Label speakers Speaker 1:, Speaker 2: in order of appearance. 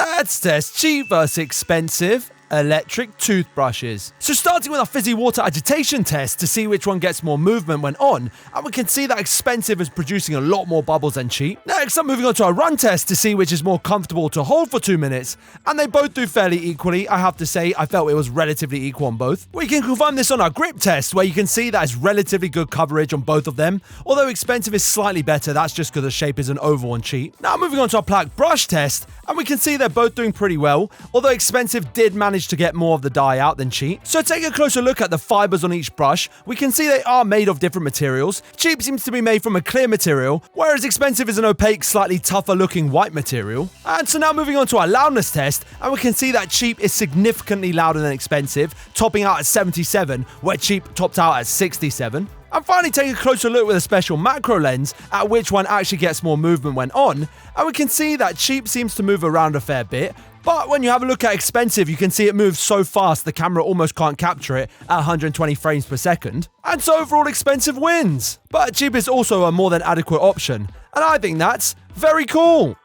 Speaker 1: Let's test cheap versus expensive electric toothbrushes. So starting with our fizzy water agitation test to see which one gets more movement when on, and we can see that expensive is producing a lot more bubbles than cheap. Next, I'm moving on to our run test to see which is more comfortable to hold for 2 minutes, and they both do fairly equally. I have to say, I felt it was relatively equal on both. We can confirm this on our grip test, where you can see that it's relatively good coverage on both of them, although expensive is slightly better. That's just because the shape is an oval and cheap. Now moving on to our Plaque brush test, and we can see they're both doing pretty well, although expensive did manage to get more of the dye out than cheap. So take a closer look at the fibers on each brush. We can see they are made of different materials. Cheap seems to be made from a clear material, whereas expensive is an opaque, slightly tougher looking white material. And so now moving on to our loudness test, and we can see that cheap is significantly louder than expensive, topping out at 77, where cheap topped out at 67. And finally take a closer look with a special macro lens at which one actually gets more movement when on, and we can see that cheap seems to move around a fair bit, but when you have a look at expensive, you can see it moves so fast the camera almost can't capture it at 120 frames per second. And so overall expensive wins. But cheap is also a more than adequate option, and I think that's very cool.